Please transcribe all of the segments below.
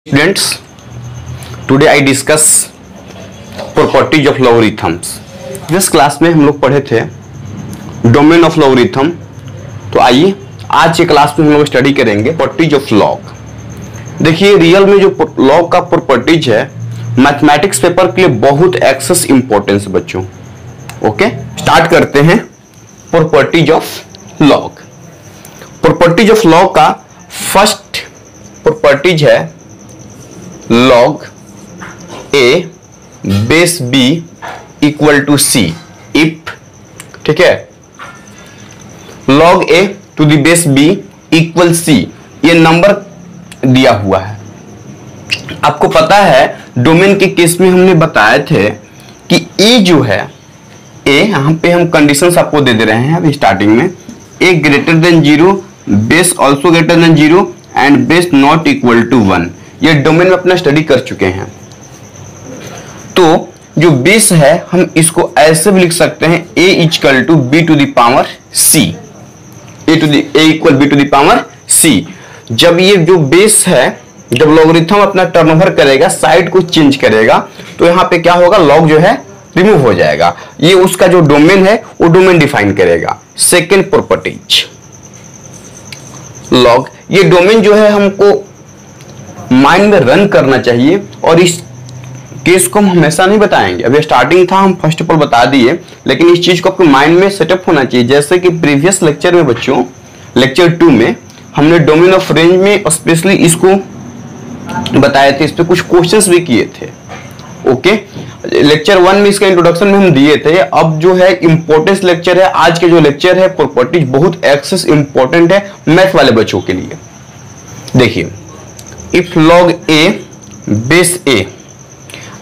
Students, today I discuss properties of logarithms। जिस class में हम लोग पढ़े थे डोमेन ऑफ लॉगरिथम, तो आइए आज के क्लास में हम लोग स्टडी करेंगे प्रॉपर्टीज ऑफ लॉग। देखिए रियल में जो लॉग का प्रॉपर्टीज है मैथमेटिक्स पेपर के लिए बहुत एक्सेस इंपॉर्टेंस बच्चों। ओके, स्टार्ट करते हैं properties of log. Properties of log का फर्स्ट प्रॉपर्टीज है log a base b equal to c if, ठीक है, log a to the base b equal c, ये नंबर दिया हुआ है। आपको पता है डोमेन के केस में हमने बताए थे कि a जो है a, यहां पे हम कंडीशंस आपको दे दे रहे हैं अभी स्टार्टिंग में, a greater than 0, base also greater than 0 and base not equal to 1। ये डोमेन में अपना स्टडी कर चुके हैं। तो जो बेस है हम इसको ऐसे भी लिख सकते हैं a equal to b to the power c, a equal b to the power c। जब ये जो बेस है, जब लॉगरिथम अपना टर्नओवर करेगा, साइड को चेंज करेगा, तो यहां पे क्या होगा, लॉग जो है रिमूव हो जाएगा। ये उसका जो डोमेन है वो डोमेन डिफाइन करेगा। सेकेंड प्रॉपर्टीज लॉग, ये डोमेन जो है हमको माइंड में रन करना चाहिए और इस केस को हम हमेशा नहीं बताएंगे। अभी स्टार्टिंग था, हम फर्स्ट ऑफ ऑल बता दिए, लेकिन इस चीज को आपके माइंड में सेटअप होना चाहिए। जैसे कि प्रीवियस लेक्चर में बच्चों, लेक्चर 2 में हमने डोमेन ऑफ रेंज में स्पेशली इसको बताए थे, इस पे कुछ क्वेश्चंस भी किए थे। ओके, लेक्चर 1 में इसका इंट्रोडक्शन में हम दिए थे। अब जो है इंपॉर्टेंस लेक्चर है, आज के जो लेक्चर है प्रॉपर्टीज बहुत एक्सेस इंपॉर्टेंट है मैथ वाले बच्चों के लिए। देखिए if log a base a,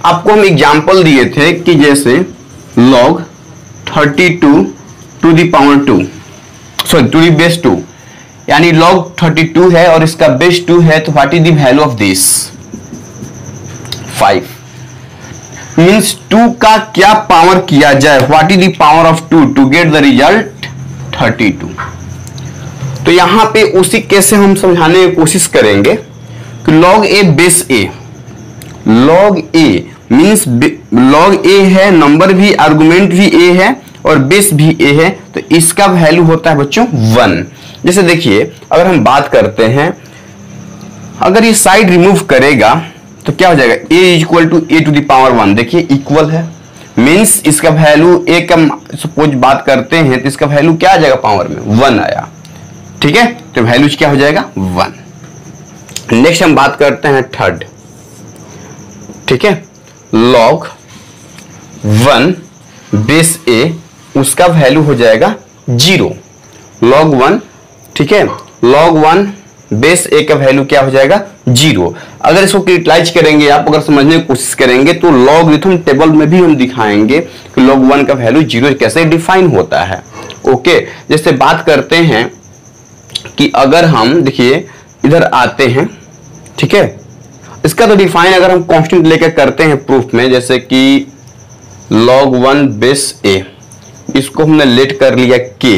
आपको हम एग्जाम्पल दिए थे कि जैसे log 32 to the power 2, sorry to the base 2, यानी log 32 है और इसका बेस 2 है, तो what is the value of this 5। Means 2 का क्या पावर किया जाए, what is the power of 2 to get the result 32। तो यहां पे उसी केस से हम समझाने की कोशिश करेंगे कि log a base a, log a means log a है, नंबर भी, आर्गुमेंट भी a है और बेस भी a है, तो इसका वैल्यू होता है बच्चों 1। जैसे देखिए अगर हम बात करते हैं, अगर ये साइड रिमूव करेगा तो क्या हो जाएगा, a equal to a to the power 1। देखिए इक्वल है, मींस इसका वैल्यू a का सपोज बात करते हैं तो इसका वैल्यू क्या आ जाएगा, पावर में 1 आया। ठीक है, तो वैल्यू क्या हो जाएगा 1। नेक्स्ट हम बात करते हैं थर्ड, ठीक है, log 1 बेस a, उसका वैल्यू हो जाएगा 0। log 1, ठीक है, log 1 बेस a का वैल्यू क्या हो जाएगा 0। अगर इसको यूटिलाइज करेंगे, आप अगर समझने की कोशिश करेंगे तो लॉगरिथम टेबल में भी हम दिखाएंगे कि log 1 का वैल्यू 0 कैसे डिफाइन होता है। ओके, जैसे बात करते हैं कि अगर हम देखिए इधर आते हैं, ठीक है, इसका तो डिफाइन अगर हम कांस्टेंट लेकर करते हैं प्रूफ में, जैसे कि log 1 बेस a, इसको हमने लेट कर लिया k।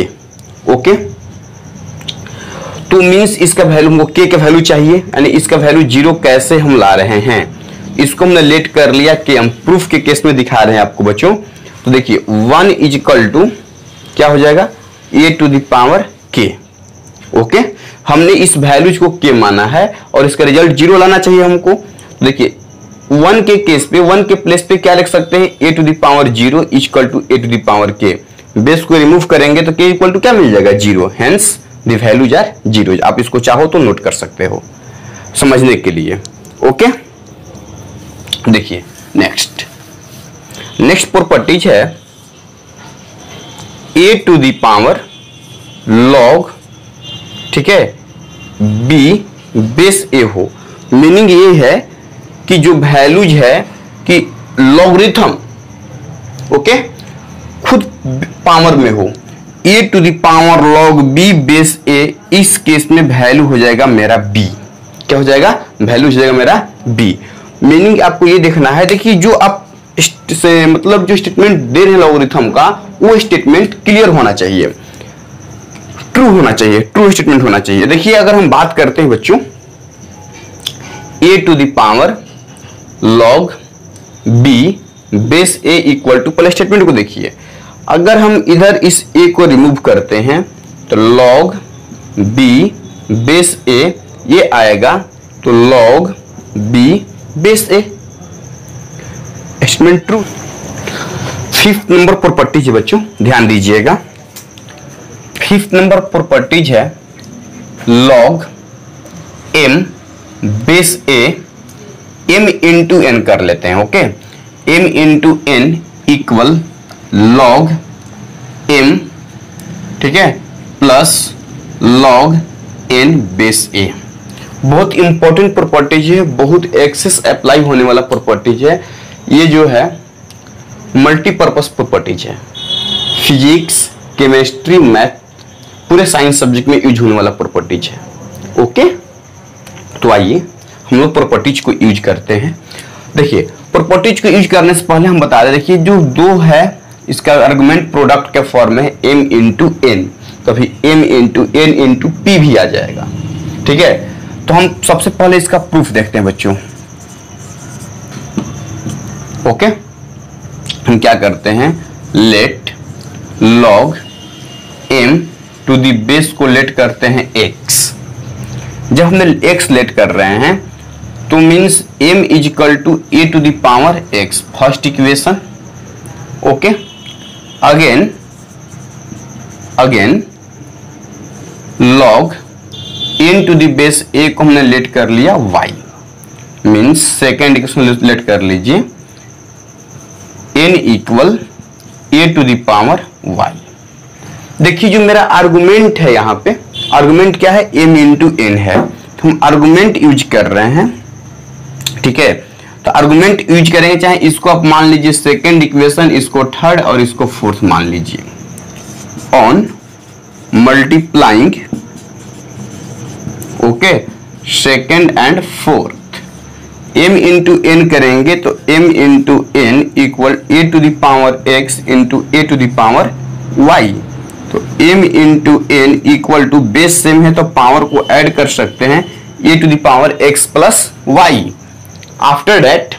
ओके, तो मींस इसका वैल्यू हमको k का वैल्यू चाहिए, यानी इसका वैल्यू 0 कैसे हम ला रहे हैं, इसको हमने लेट कर लिया k। हम प्रूफ के केस में दिखा रहे हैं आपको बच्चों। तो देखिए 1 इज इक्वल टू क्या हो जाएगा, a to the power k। Okay, हमने इस वैल्यूज को k माना है और इसका रिजल्ट 0 लाना चाहिए हमको। देखिए 1 के केस पे, 1 के प्लेस पे क्या लिख सकते हैं, a to the power 0 equal to a to the power k। Base को रिमूव करेंगे तो k इक्वल टू क्या मिल जाएगा 0, हेंस द वैल्यूज आर 0। आप इसको चाहो तो नोट कर सकते हो समझने के लिए। ओके, देखिए नेक्स्ट प्रॉपर्टीज है a to the power log, ठीक है, b बेस a हो। मीनिंग ये है कि जो वैल्यूज है कि लॉगरिथम, ओके, खुद पावर में हो, a to the power log b base a, इस केस में वैल्यू हो जाएगा मेरा b। क्या हो जाएगा, वैल्यू हो जाएगा मेरा b। मीनिंग आपको ये देखना है, देखिए जो आप से मतलब जो स्टेटमेंट दे रहे हैं लॉगरिथम का, वो स्टेटमेंट क्लियर होना चाहिए, ट्रू होना चाहिए, ट्रू स्टेटमेंट होना चाहिए। देखिए अगर हम बात करते हैं बच्चों a to the power log b base a equal to, पहले स्टेटमेंट को देखिए, अगर हम इधर इस a को रिमूव करते हैं तो log b बेस a ये आएगा, तो log b base a, statement true. 5th number properties है बच्चों, ध्यान दीजिएगा। 5th नंबर प्रॉपर्टीज है log m base a, m into n कर लेते हैं, okay. m into n equal log m, ठीक है, plus log n base a। बहुत इंपॉर्टेंट प्रॉपर्टीज है, बहुत एक्सेस अप्लाई होने वाला प्रॉपर्टीज है। ये जो है मल्टीपर्पस प्रॉपर्टीज है, फिजिक्स, केमिस्ट्री, मैथ, पूरे साइंस सब्जेक्ट में यूज होने वाला प्रॉपर्टीज है, ओके। तो आइए हम लोग प्रॉपर्टीज को यूज करते हैं। देखिए प्रॉपर्टीज को यूज करने से पहले हम बता दें, देखिए जो दो है इसका आर्गुमेंट प्रोडक्ट के फॉर्म में है m इंटू एन, तो अभी m into n into p भी आ जाएगा, ठीक है। तो हम सबसे पहले इसका प्रूफ देखते हैं बच्चों, ओके। हम क्या करते हैं, let log m to the base को लेट करते हैं x। जब हमने x लेट कर रहे हैं तो means m is equal to a to the power x, first equation, okay. Again log n to the base a को हमने लेट कर लिया y, means second equation let कर लीजिए n equal a to the power y। देखिए जो मेरा argument है, यहाँ पे आर्गुमेंट क्या है, m इंटू n है, तो हम आर्गुमेंट यूज कर रहे हैं, ठीक है। तो आर्गुमेंट यूज करेंगे, चाहे इसको आप मान लीजिए सेकेंड इक्वेशन, इसको थर्ड और इसको फोर्थ मान लीजिए। On multiplying, okay, second and fourth, m into n करेंगे तो m into n equal a to the power x into a to the power y। तो m into n equal to base same है तो power को add कर सकते हैं, a to the power x plus y। After that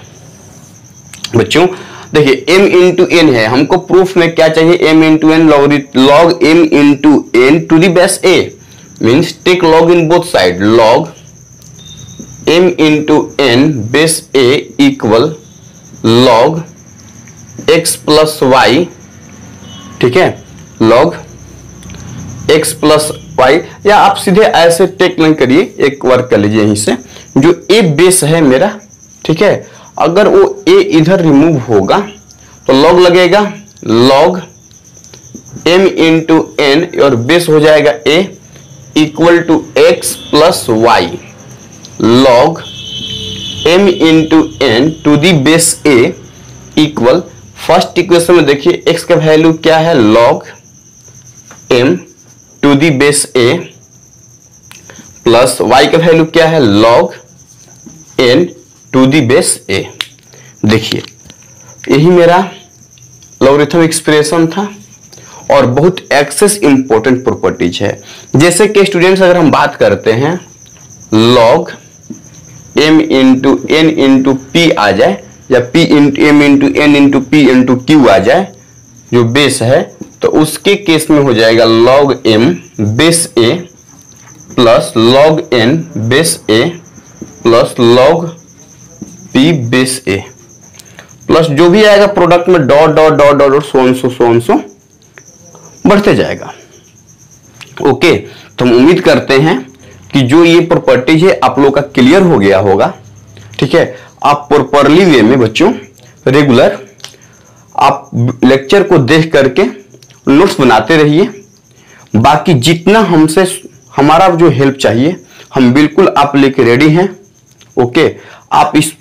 बच्चों देखिए m into n है, हमको प्रूफ में क्या चाहिए, m into n log m into n to the base a, means take log in both side, log m into n base a equal log x plus y, ठीक है, log x plus y, या आप सीधे ऐसे take नहीं करिए, एक work कर लीजिए यहीं से, जो a बेस है मेरा, ठीक है, अगर वो a इधर रिमूव होगा तो log लगेगा, log m इंटू n और बेस हो जाएगा a equal to x plus y, log m into n to the base a equal, first equation में देखिए x का वैल्यू क्या है, log m to the base a plus y का value क्या है, log n to the base a। देखिए यही मेरा लॉगरिथम एक्सप्रेशन था और बहुत एक्सेस इंपॉर्टेंट प्रॉपर्टीज है। जैसे कि स्टूडेंट्स अगर हम बात करते हैं log m into n into p आ जाए, या p into m into n into p into q आ जाए जो बेस है, तो उसके केस में हो जाएगा log m base a plus log n base a plus log p base a, plus जो भी आएगा प्रोडक्ट में dot dot dot dot so बढ़ते जाएगा, ओके। तो हम उम्मीद करते हैं कि जो ये प्रॉपर्टीज है आप लोग का क्लियर हो गया होगा, ठीक है। आप प्रॉपरली वे में बच्चों रेगुलर आप लेक्चर को देख करके नोट्स बनाते रहिए। बाकी जितना हमसे हमारा जो हेल्प चाहिए हम बिल्कुल आप लेके रेडी हैं, ओके। आप इस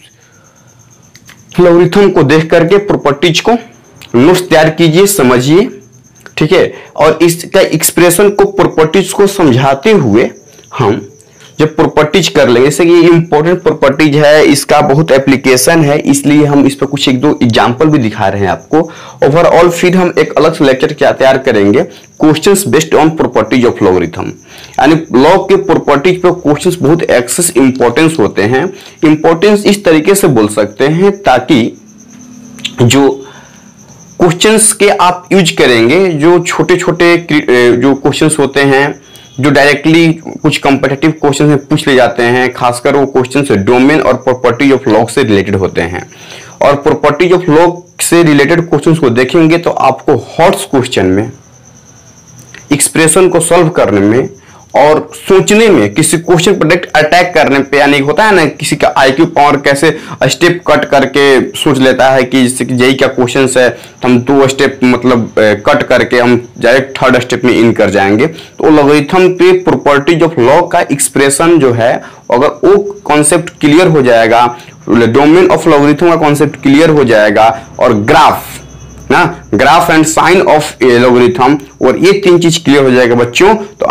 लॉगरिथम को देख करके प्रॉपर्टीज को नोट्स तैयार कीजिए, समझिए, ठीक है। और इसका एक्सप्रेशन को प्रॉपर्टीज को समझाते हुए हम जब प्रॉपर्टीज कर लेंगे, जैसे कि ये इंपॉर्टेंट प्रॉपर्टीज है, इसका बहुत एप्लीकेशन है, इसलिए हम इस पर कुछ एक दो एग्जांपल भी दिखा रहे हैं आपको। ओवरऑल फिर हम एक अलग से लेक्चर क्या तैयार करेंगे, questions based on properties of logarithm, यानी लॉग के प्रॉपर्टीज पे क्वेश्चंस बहुत एक्सेस इंपॉर्टेंस होते हैं। इंपॉर्टेंस इस तरीके से बोल सकते हैं ताकि जो क्वेश्चंस के आप यूज करेंगे, जो छोटे छोटे जो क्वेश्चंस होते हैं जो डायरेक्टली कुछ कॉम्पिटिटिव क्वेश्चन में पूछ ले जाते हैं, खासकर वो क्वेश्चन डोमेन और प्रॉपर्टी ऑफ लॉग से रिलेटेड होते हैं। और प्रॉपर्टी ऑफ लॉग से रिलेटेड क्वेश्चंस को देखेंगे तो आपको हॉट्स क्वेश्चन में, एक्सप्रेशन को सॉल्व करने में और सोचने में, किसी क्वेश्चन पर डायरेक्ट अटैक करने पे, यानी होता है ना किसी का आईक्यू पावर कैसे स्टेप कट करके सोच लेता है कि जैसे कि जेई का क्वेश्चन है तो हम 2 स्टेप मतलब कट करके हम डायरेक्ट 3rd स्टेप में इन कर जाएंगे। तो लॉगरिथम पे प्रॉपर्टीज ऑफ लॉग का एक्सप्रेशन जो है, अगर वो कॉन्सेप्ट क्लियर हो जाएगा, डोमेन ऑफ लॉगरिथम का कॉन्सेप्ट क्लियर हो जाएगा, और graph and sign of a logarithm, और ये 3 चीज क्लियर हो जाएगा बच्चों, तो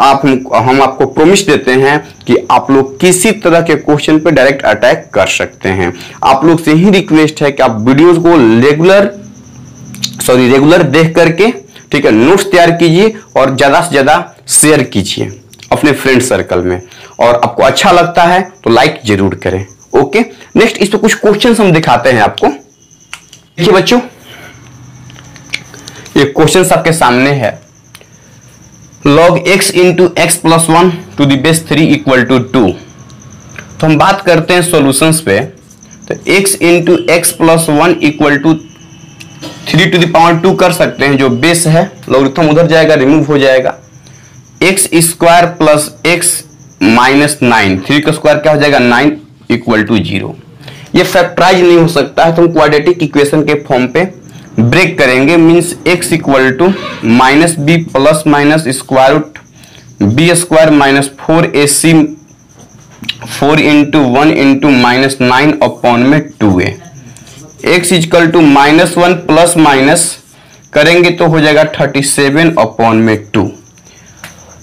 हम आपको प्रॉमिस देते हैं कि आप लोग किसी तरह के क्वेश्चन पे डायरेक्ट अटैक कर सकते हैं। आप लोग से ही रिक्वेस्ट है कि आप वीडियोस को रेगुलर देख करके, ठीक है, नोट्स तैयार कीजिए और ज्यादा से ज्यादा शेयर कीजिए अपने फ्रेंड सर्कल में, और आपको अच्छा लगता है तो लाइक जरूर करें। ओके, नेक्स्ट इस पे कुछ क्वेश्चन हम दिखाते हैं आपको। देखिए बच्चों, ये क्वेश्चन आपके सामने है, log x into x plus 1 to the base 3 equal to 2। तो हम बात करते हैं सॉल्यूशंस पे, तो x into x plus 1 equal to 3 to the power 2 कर सकते हैं, जो बेस है लॉगरिथम उधर जाएगा, रिमूव हो जाएगा, x square plus x minus 9, 3 का स्क्वायर क्या हो जाएगा 9 इक्वल टू 0। ये फैक्टराइज नहीं हो सकता है, तो हम क्वाड्रेटिक इक्वेशन के फॉर्म पे ब्रेक करेंगे, means x equal to minus b plus minus square root b square minus 4ac 4 into 1 इंटू माइनस 9 अपॉन में 2a, x equal to -1 plus minus करेंगे तो हो जाएगा 37 अपॉन में 2।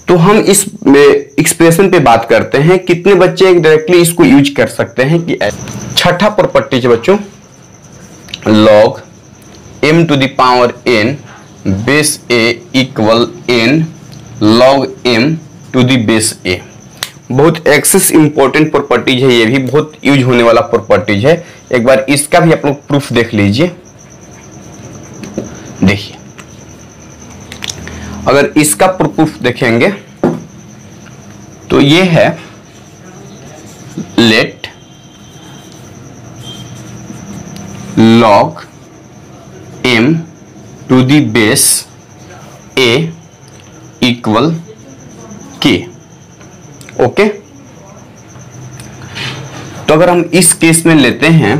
तो हम इस एक्सप्रेशन पे बात करते हैं, कितने बच्चे डायरेक्टली इसको यूज कर सकते हैं कि छठा प्रॉपर्टी है बच्चों, log m to the power n base a equal n log m to the base a। बहुत एक्सेस इंपॉर्टेंट प्रॉपर्टीज है, ये भी बहुत यूज होने वाला प्रॉपर्टीज है। एक बार इसका भी आप लोग प्रूफ देख लीजिए। देखिए, अगर इसका प्रूफ देखेंगे तो ये है, let log m to the base a equal k। Okay, तो अगर हम इस केस में लेते हैं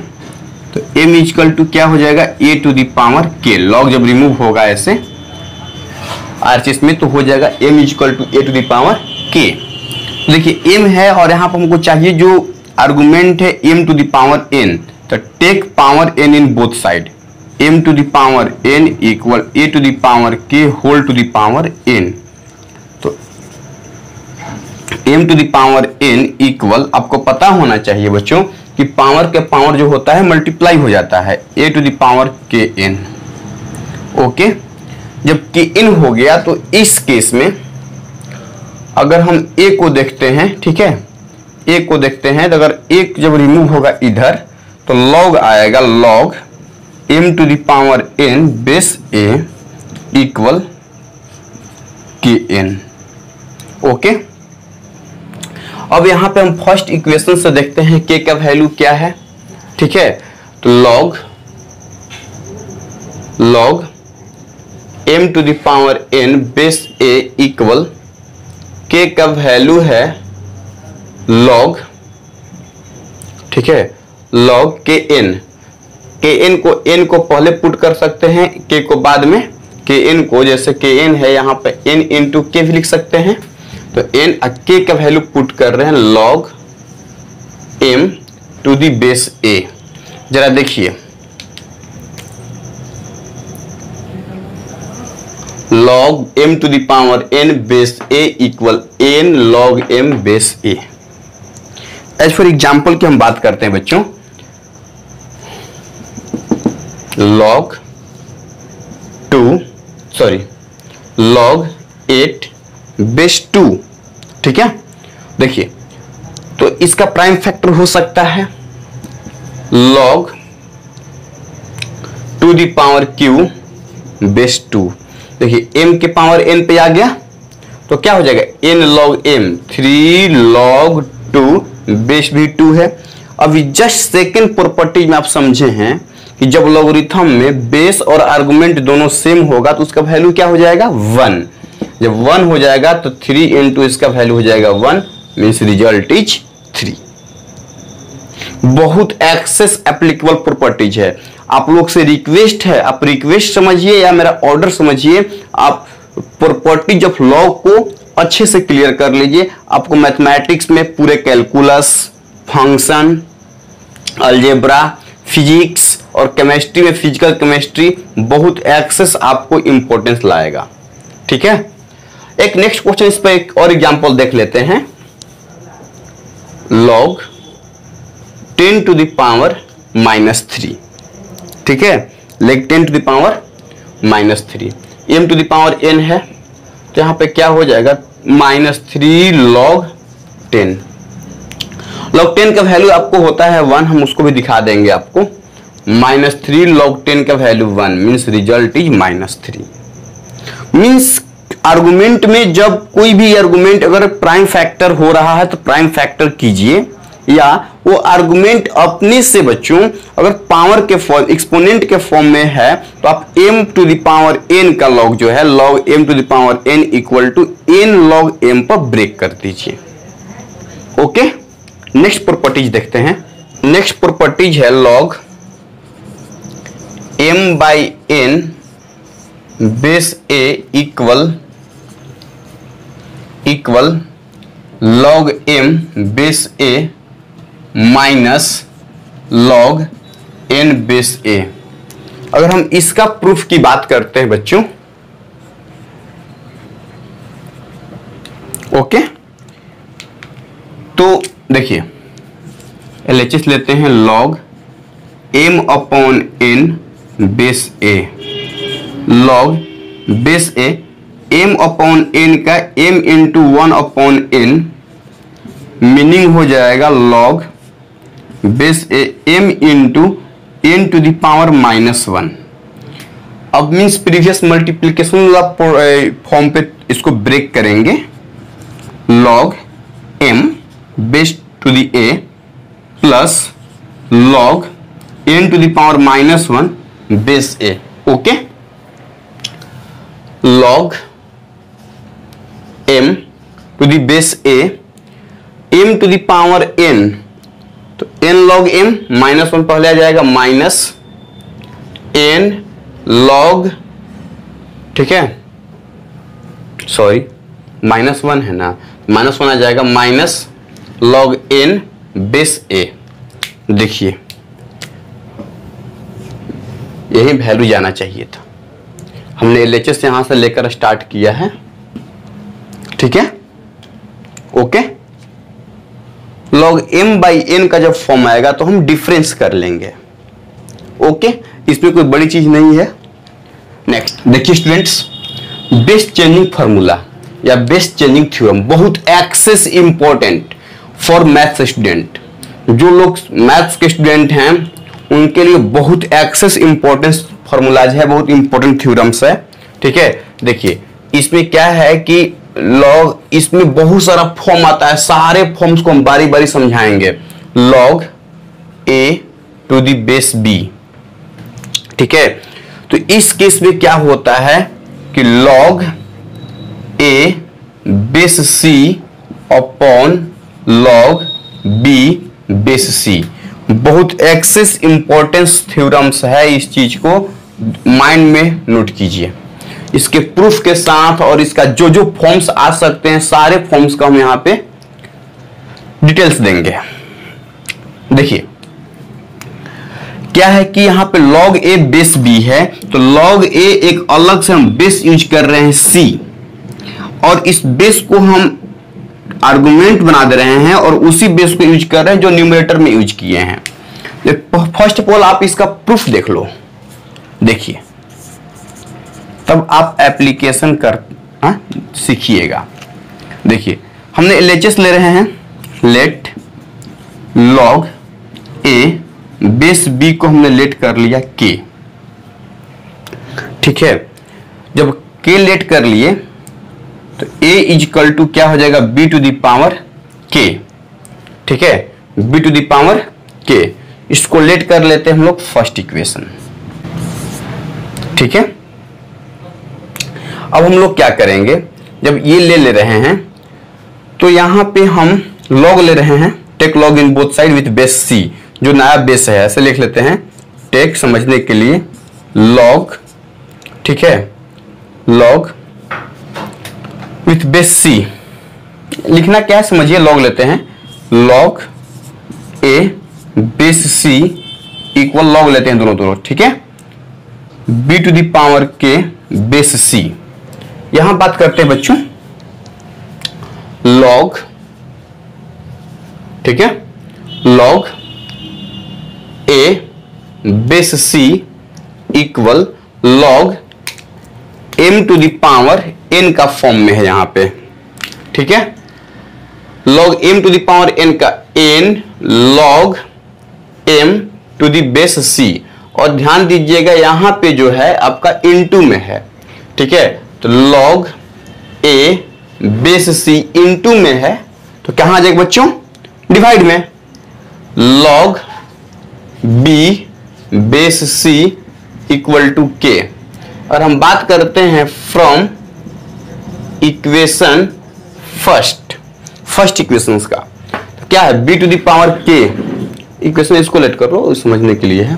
तो m इक्वल टू क्या हो जाएगा a to the power k। log जब रिमूव होगा ऐसे आरचेस में तो हो जाएगा m equal to a to the power k। देखिए m है और यहां पर हमको चाहिए जो आर्गुमेंट है m to the power n, तो take power n in both side, m to the power n equal a to the power k whole to the power n। तो m to the power n equal, आपको पता होना चाहिए बच्चों कि power के power जो होता है मल्टीप्लाई हो जाता है, a to the power kn। Okay, जब kn हो गया तो इस केस में अगर हम a को देखते हैं, ठीक है, a को देखते हैं, तो अगर a जब रिमूव होगा इधर तो log आएगा, log m to the power n base a equal kn। Okay, अब यहां पे हम फर्स्ट इक्वेशन से देखते हैं k का वैल्यू क्या है, ठीक है, तो log m to the power n base a equal k का वैल्यू है log, ठीक है, log kn को n को पहले पुट कर सकते हैं, k को बाद में, kn को जैसे kn है यहाँ पे n इंटू k भी लिख सकते हैं, तो n k का वैल्यू पुट कर रहे हैं log m to the base a। जरा देखिए, log m to the power n base a equal n log m base a। As for example की हम बात करते हैं बच्चों, log 8 बेस 2, ठीक है। देखिए तो इसका प्राइम फैक्टर हो सकता है log 2 the power q base 2। देखिए m के पावर n पे आ गया तो क्या हो जाएगा n log m, 3 log 2 base भी 2 है। अभी जस्ट सेकेंड प्रॉपर्टी में आप समझे हैं कि जब लॉगरिथम में बेस और आर्गुमेंट दोनों सेम होगा तो उसका वैल्यू क्या हो जाएगा 1। जब 1 हो जाएगा तो 3 इंटू इसका वैल्यू हो जाएगा 1, मीन्स रिजल्ट इज 3। बहुत एक्सेस एप्लीकेबल प्रॉपर्टीज है। आप लोग से रिक्वेस्ट है, आप रिक्वेस्ट समझिए या मेरा ऑर्डर समझिए, आप प्रॉपर्टीज ऑफ लॉग को अच्छे से क्लियर कर लीजिए। आपको मैथमेटिक्स में पूरे कैलकुलस, फंक्शन, अलजेब्रा, फिजिक्स और केमिस्ट्री में फिजिकल केमिस्ट्री बहुत एक्सेस आपको इंपॉर्टेंस लाएगा, ठीक है। एक नेक्स्ट क्वेश्चन इस पर एक और एग्जांपल देख लेते हैं। log 10 टू द पावर -3, ठीक है। Log 10 to the power -3, m to the power n है तो यहां पे क्या हो जाएगा -3 log 10। log 10 का वैल्यू आपको होता है 1, हम उसको भी दिखा देंगे आपको। -3 log 10 का value 1, means result is -3। Means argument में जब कोई भी आर्गुमेंट अगर प्राइम फैक्टर हो रहा है तो प्राइम फैक्टर कीजिए, या वो आर्गुमेंट अपने से बच्चों अगर पावर के फॉर्म, एक्सपोनेंट के फॉर्म में है तो आप m to the power n का लॉग जो है log m to the power n equal to n log m पर ब्रेक कर दीजिए। ओके, नेक्स्ट प्रॉपर्टीज देखते हैं। नेक्स्ट प्रॉपर्टीज है log m by n base a equal log m base a minus log n base a। अगर हम इसका proof की बात करते हैं बच्चों, ओके, तो देखिए LHS लेते हैं log m upon n base a, log base a, m upon n का m into 1 upon n, meaning हो जाएगा log base a m into n to the power -1। अब मीन्स प्रीवियस मल्टीप्लीकेशन फॉर्म पे इसको break करेंगे, log m base to the a plus log n to the power -1 base a। Okay, log m to the base a, m to the power n, तो n log m -1 पहले आ जाएगा minus n log, ठीक है, sorry -1 है ना, -1 आ जाएगा minus log n base a। देखिए यही वैल्यू जाना चाहिए था, हमने LHS यहां से लेकर स्टार्ट किया है, ठीक है। Okay, log m by n का जब फॉर्म आएगा तो हम डिफरेंस कर लेंगे। ओके, इसमें कोई बड़ी चीज नहीं है। नेक्स्ट देखिए स्टूडेंट्स, बेस चेंजिंग फार्मूला या बेस चेंजिंग थ्योरम बहुत access important for maths student. जो लोग मैथ्स के स्टूडेंट हैं उनके लिए बहुत एक्सेस इंपॉर्टेंस फार्मूलाज है, बहुत इंपॉर्टेंट थ्योरम्स है, ठीक है। देखिए इसमें क्या है कि लॉग, इसमें बहुत सारा फॉर्म आता है, सारे फॉर्म्स को हम बारी बारी समझाएंगे। log a to the base b, ठीक है। तो इस केस में क्या होता है कि log a base c upon log b base c, बहुत एक्सेस इंपॉर्टेंस थ्योरम्स है, इस चीज को माइंड में नोट कीजिए। इसके प्रूफ के साथ और इसका जो जो फॉर्म्स आ सकते हैं सारे फॉर्म्स का हम यहां पे डिटेल्स देंगे। देखिए क्या है कि यहां पे log a बेस b है, तो log a एक अलग से हम बेस यूज कर रहे हैं c, और इस बेस को हम आर्गुमेंट बना दे रहे हैं और उसी बेस को यूज कर रहे हैं जो न्यूमरेटर में यूज किए हैं। फर्स्ट ऑफ ऑल आप इसका प्रूफ देख लो, देखिए, तब आप एप्लीकेशन कर सीखिएगा। देखिए हमने LHS ले रहे हैं, late log a base B को हमने लेट कर लिया के, ठीक है। जब के लेट कर लिए तो a इजिकल टू क्या हो जाएगा, b to the power k, ठीक है, b to the power k। इसको लेट कर लेते हैं हम लोग फर्स्ट इक्वेशन, ठीक है। अब हम लोग क्या करेंगे, जब ये ले रहे हैं तो यहां पे हम लॉग ले रहे हैं, take log in both side with base c, जो नया बेस है ऐसे लिख लेते हैं, टेक समझने के लिए लॉग, ठीक है, लॉग विथ बेस c। लिखना क्या है समझिए, लॉग लेते हैं, log a base c equal log लेते हैं दोनों, ठीक है, b to the power k base c। यहां बात करते हैं बच्चों लॉग, ठीक है, log a base c equal log m to the power n का फॉर्म में है यहां पे, ठीक है, log m to the power n का n log m to the base c। और ध्यान दीजिएगा यहां पे जो है आपका इनटू में है, ठीक है, तो log a base c into में है तो कहां आ जाएगा बच्चों, डिवाइड में, log b base c equal to k। और हम बात करते हैं फ्रॉम इक्वेशन फर्स्ट इक्वेशन का, तो क्या है, b to the power k equation, इसको लेट कर लो समझने के लिए है।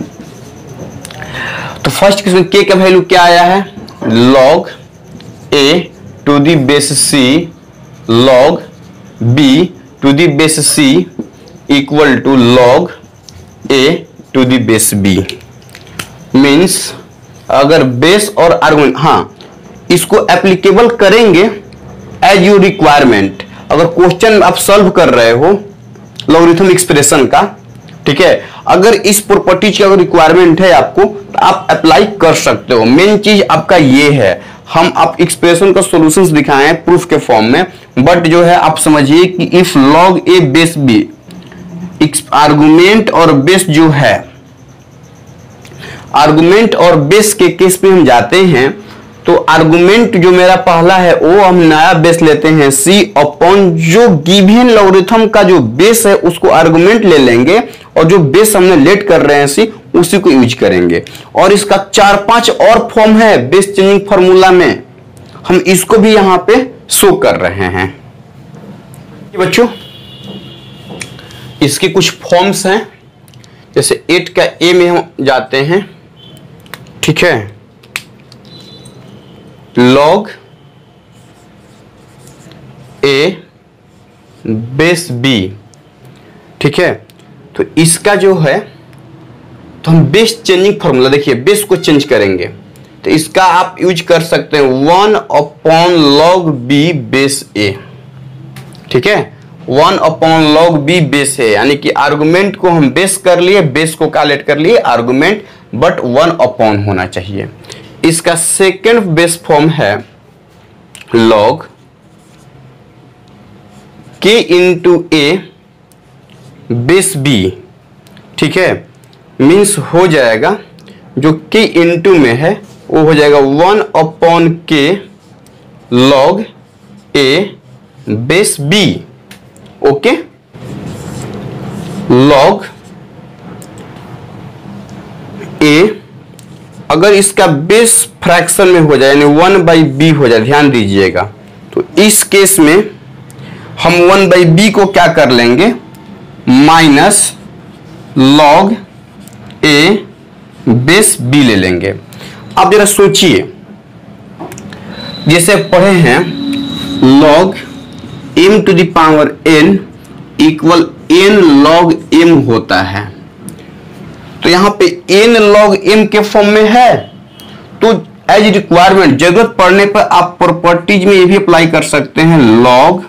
तो फर्स्ट इक्वेशन k का वैल्यू क्या आया है, log a to the base c log b to the base c equal to log a to the base b। Means अगर बेस और आर्गुमेंट, हाँ इसको एप्लीकेबल करेंगे एज यू रिक्वायरमेंट। अगर क्वेश्चन आप सॉल्व कर रहे हो लॉगरिथम एक्सप्रेशन का, ठीक है, अगर इस प्रॉपर्टीज की अगर रिक्वायरमेंट है आपको तो आप अप्लाई कर सकते हो। मेन चीज आपका ये है, हम आप एक्सप्रेशन का सॉल्यूशंस दिखाए हैं प्रूफ के फॉर्म में, बट जो है आप समझिए कि if log a base b, argument और बेस जो है, आर्गुमेंट और बेस के केस में हम जाते हैं तो आर्गुमेंट जो मेरा पहला है वो हम नया बेस लेते हैं c अपॉन जो गिवन लॉगरिथम का जो बेस है उसको आर्गुमेंट ले लेंगे और जो बेस हमने लेट कर रहे हैं c उसी को यूज करेंगे। और इसका 4-5 और फॉर्म है बेस चेंजिंग फॉर्मूला में, हम इसको भी यहां पे शो कर रहे हैं। बच्चों इसके कुछ फॉर्म्स हैं, जैसे 8 का a में हम जाते हैं, ठीक है, लॉग a बेस b, ठीक है, तो इसका जो है तो हम बेस चेंजिंग फॉर्मूला, देखिए बेस को चेंज करेंगे तो इसका आप यूज कर सकते हैं 1 upon log b base a, ठीक है, 1 अपॉन लॉग b बेस है, यानी कि आर्गुमेंट को हम बेस कर लिए, बेस को कैलकुलेट कर लिए आर्गुमेंट, बट 1 अपॉन होना चाहिए। इसका सेकंड बेस फॉर्म है log k into a base b, ठीक है, मीन्स हो जाएगा जो k इंटू में है वो हो जाएगा 1 upon k log a base b, okay, log a अगर इसका बेस फ्रैक्शन में हो जाए यानी 1/b हो जाए, ध्यान दीजिएगा, तो इस केस में हम 1/b को क्या कर लेंगे, minus log a base b ले लेंगे। अब जरा सोचिए, जैसे पढ़े हैं log m to the power n equal n log m होता है, तो यहां पे n लॉग m के फॉर्म में है, तो एज रिक्वायरमेंट जरूरत पड़ने पर आप प्रॉपर्टीज में ये भी अप्लाई कर सकते हैं, log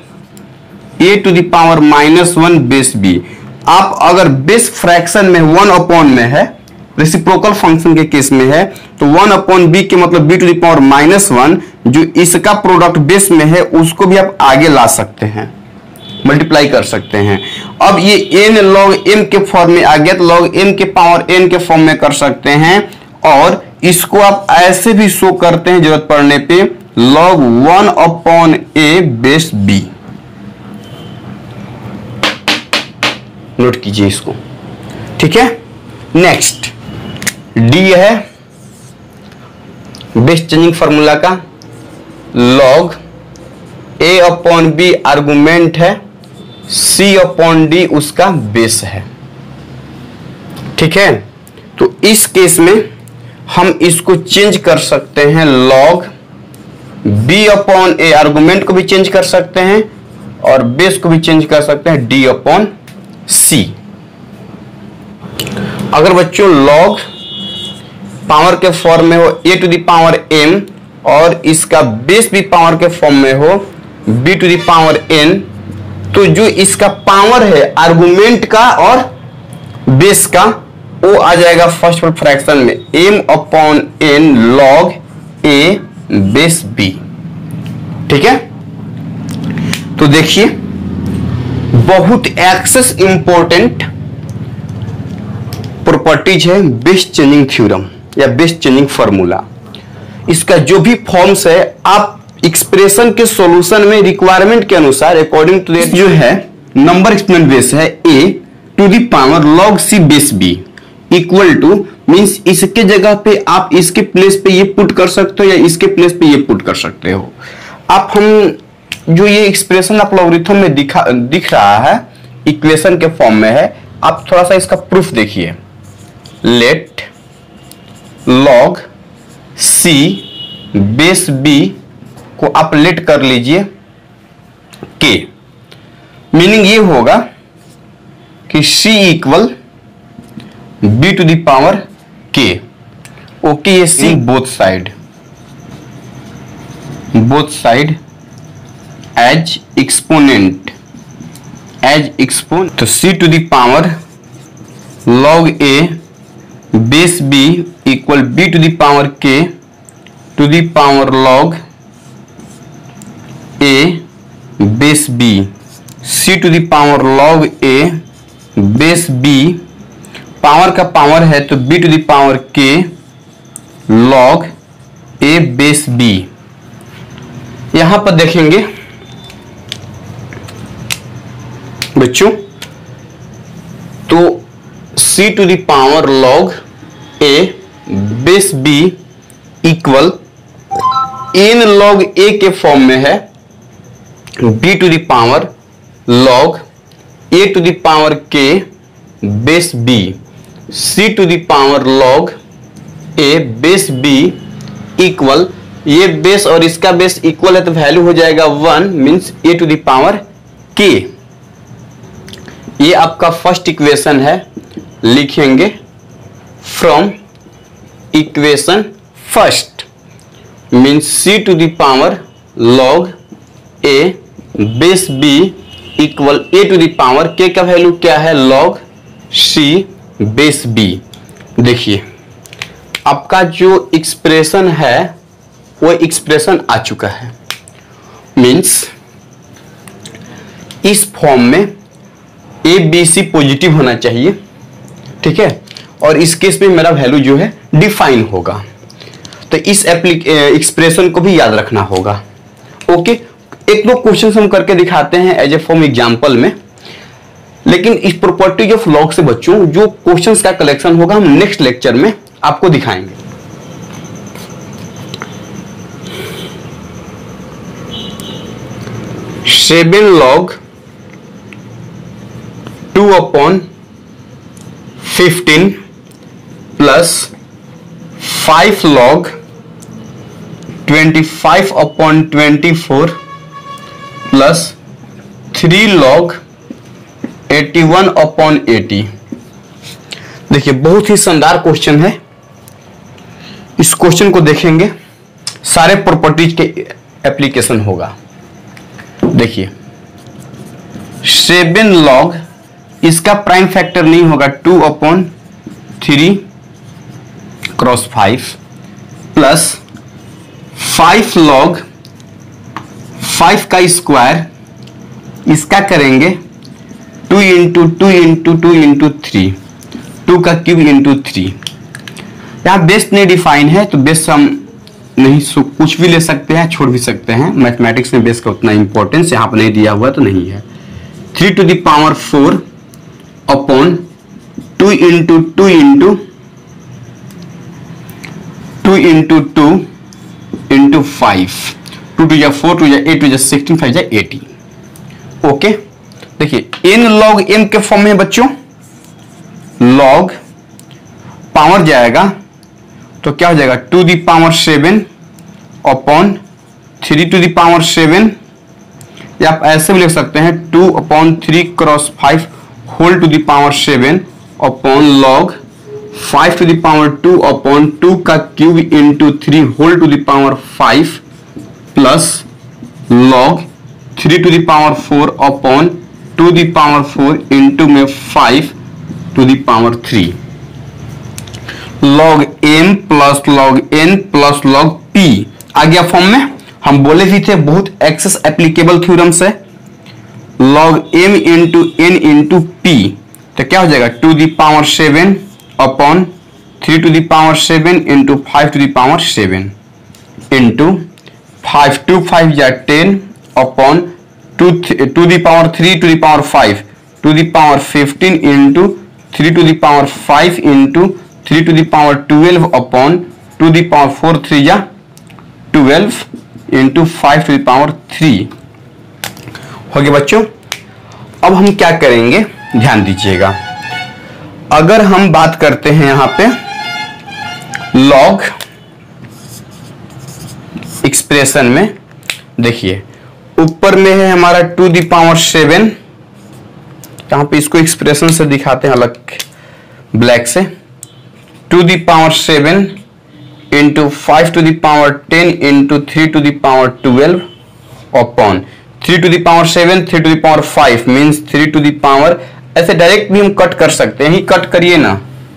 a to the power -1 base b। आप अगर बेस फ्रैक्शन में 1 अपॉन में है, रेसिप्रोकल फंक्शन के केस में है, तो 1 अपॉन b के मतलब b टू द पावर -1 जो इसका प्रोडक्ट बेस में है उसको भी आप आगे ला सकते हैं, मल्टीप्लाई कर सकते हैं। अब ये n log m के फॉर्म में आ गया तो log m के पावर n के फॉर्म में कर सकते हैं, और इसको आप ऐसे भी शो करते हैं जरूरत पड़ने पे log 1 upon a base b। Note कीजिए इसको, ठीक है। नेक्स्ट d है बेस चेंजिंग फॉर्मूला का, log a upon b argument है, c अपॉन d उसका बेस है, ठीक है। तो इस केस में हम इसको चेंज कर सकते हैं, log b upon a argument को भी चेंज कर सकते हैं और बेस को भी चेंज कर सकते हैं d अपॉन c। अगर बच्चों log पावर के फॉर्म में हो a to the power m और इसका बेस भी पावर के फॉर्म में हो b to the power n, तो जो इसका पावर है आर्गुमेंट का और बेस का वो आ जाएगा फर्स्ट फ्रैक्शन में m upon n log a base b, ठीक है। तो देखिए बहुत एक्सेस इंपॉर्टेंट प्रॉपर्टीज है बेस चेंजिंग थ्योरम या बेस चेंजिंग फॉर्मूला। इसका जो भी फॉर्म्स है आप एक्सप्रेशन के सॉल्यूशन में रिक्वायरमेंट के अनुसार अकॉर्डिंग टू दैट जो है नंबर एक्सपोनेंट बेस है a to the power log c base b equal to means इसके जगह पे आप इसके प्लेस पे ये पुट कर सकते हो या इसके प्लेस पे ये पुट कर सकते हो। आप हम जो ये एक्सप्रेशन आप लॉगरिथम में दिख रहा है इक्वेशन के फॉर्म में है, आप थोड़ा सा इसका प्रूफ देखिए। Let log c base b को आप लेट कर लीजिए k, मीनिंग ये होगा कि c equal b to the power k। Okay, ये c both side as exponent तो c to the power log a base b equal b to the power k to the power log a base b, c to the power log a base b, power का power है तो b to the power k log a base b। यहां पर देखेंगे बच्चों तो c to the power log a base b equal n log a के form में है b to the power log a to the power k base b, c to the power log a base b equal, ये base और इसका base equal है तो value हो जाएगा 1 means a to the power k। ये आपका first equation है, लिखेंगे from equation first means c to the power log a base b equal a to the power k का वैल्यू क्या है log c बेस b। देखिए आपका जो एक्सप्रेशन है वो एक्सप्रेशन आ चुका है, मींस इस फॉर्म में a b c पॉजिटिव होना चाहिए, ठीक है। और इस केस में मेरा वैल्यू जो है डिफाइन होगा, तो इस एक्सप्रेशन को भी याद रखना होगा। ओके, एक दो क्वेश्चन हम करके दिखाते हैं एज ए फॉर्म एग्जांपल में, लेकिन इस प्रॉपर्टीज ऑफ लॉग से बच्चों जो क्वेश्चंस का कलेक्शन होगा हम नेक्स्ट लेक्चर में आपको दिखाएंगे। 7 log 2 upon 15 plus 5 log 25 upon 24 plus 3 log 81 upon 80। देखिए बहुत ही शानदार क्वेश्चन है, इस क्वेश्चन को देखेंगे सारे प्रॉपर्टीज के एप्लीकेशन होगा। देखिए 7 log, इसका प्राइम फैक्टर नहीं होगा 2/3 क्रॉस 5 प्लस 5 log 5 का स्क्वायर, इसका करेंगे 2 × 2 × 2 × 3, 2 का क्यूब इंटू 3। यहाँ बेस नहीं डिफाइन है तो बेस हम नहीं कुछ भी ले सकते हैं, छोड़ भी सकते हैं। मैथमेटिक्स में बेस का उतना इंपॉर्टेंस यहाँ पर नहीं दिया हुआ तो नहीं है। 3⁴ अपॉन 2 × 2 × 2 × 2 × 5, 2 × 4, 2 × 8, 2 × 16, 5 × 80। ओके, देखिए n log m के फॉर्म में बच्चों, log पावर जाएगा तो क्या हो जाएगा 2⁷ अपॉन 3⁷, या आप ऐसे भी लिख सकते हैं 2/3 cross 5 whole to the power 7 upon log 5⁻2 upon 2 का cube into 3 whole to the power 5 plus log 3⁴ upon 2⁴ into में 5 to the power 3 log m plus log n plus log p आ गया फॉर्म में। हम बोले भी थे बहुत एक्सेस एप्लीकेबल थ्योरम से, log m into n into p, तो क्या हो जाएगा 2⁷ अपॉन 3⁷ इंटू 5⁷ इंटू 5 2 5 या 10 upon 2⁵ to the power 5 to the power 15 into 3⁵ into 3⁻12 upon 2⁴ 3 या 12 इंटू 5�3 हो गया बच्चों। अब हम क्या करेंगे ध्यान दीजिएगा, अगर हम बात करते हैं यहां पे log एक्सप्रेशन में, देखिए ऊपर में है हमारा 2⁷, यहां पे इसको एक्सप्रेशन से दिखाते हैं अलग ब्लैक से, 2⁷ इंटू 5⁻10 इंटू 3⁻12 अपॉन 3⁻7 3⁻5 मीन्स 3⁻, ऐसे डायरेक्ट भी हम कट कर सकते हैं, ही कट करिए ना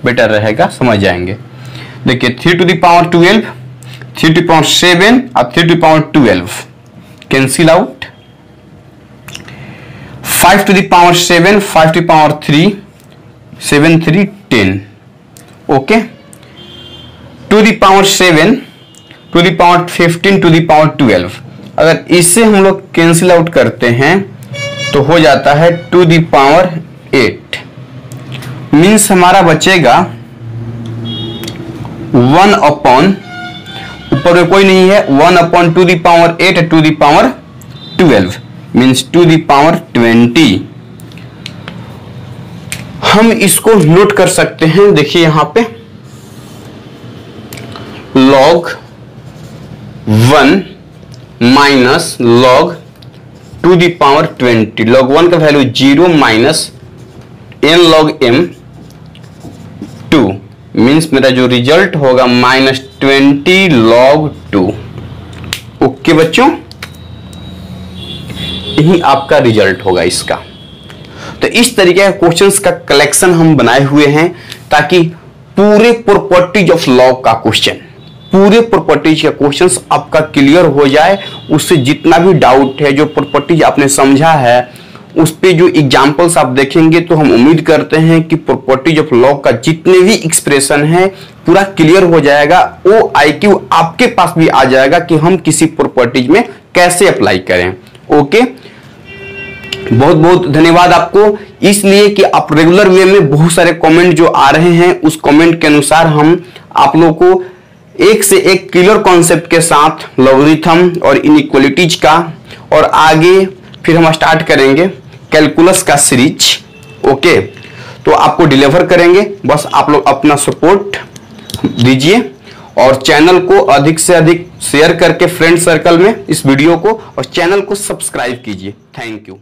बेटर रहेगा, समझ जाएंगे। देखिए 3⁻12 3⁻7 और 3⁻12 कैंसिल आउट, 5⁻7 5⁻3 7 3 10, ओके, 2⁷ 2⁵15 2⁵12, अगर इससे हम लोग कैंसिल आउट करते हैं तो हो जाता है 2⁸, मीन्स हमारा बचेगा 1 अपॉन, ऊपर में कोई नहीं है, 1/2⁸ 2⁸12 मीन्स 2⁻20। हम इसको नोट कर सकते हैं, देखिए यहां पे log 1 माइनस log 2⁻20, log 1 का value 0 minus n log m 2 means मेरा जो रिजल्ट होगा -20 log 2। ओके बच्चों, यही आपका रिजल्ट होगा इसका। तो इस तरीके का क्वेश्चंस का कलेक्शन हम बनाए हुए हैं ताकि पूरे प्रॉपर्टीज ऑफ लॉग का क्वेश्चन, पूरे प्रॉपर्टीज का क्वेश्चंस आपका क्लियर हो जाए। उससे जितना भी डाउट है, जो प्रॉपर्टीज आपने समझा है, उस पे जो एग्जांपल्स आप देखेंगे तो हम उम्मीद करते हैं कि प्रॉपर्टीज ऑफ लॉग का जितने भी एक्सप्रेशन है पूरा क्लियर हो जाएगा। वो आईक्यू आपके पास भी आ जाएगा कि हम किसी प्रॉपर्टीज में कैसे अप्लाई करें। ओके, बहुत बहुत धन्यवाद आपको, इसलिए कि आप रेगुलर वे में बहुत सारे कमेंट जो आ रहे हैं, उस कमेंट के अनुसार हम आप लोगों को एक से एक क्लियर कॉन्सेप्ट के साथ लॉगरिथम और इनइक्वालिटीज का, और आगे फिर हम स्टार्ट करेंगे कैलकुलस का सीरीज। ओके, तो आपको डिलीवर करेंगे, बस आप लोग अपना सपोर्ट दीजिए और चैनल को अधिक से अधिक शेयर करके फ्रेंड सर्कल में इस वीडियो को, और चैनल को सब्सक्राइब कीजिए। Thank you.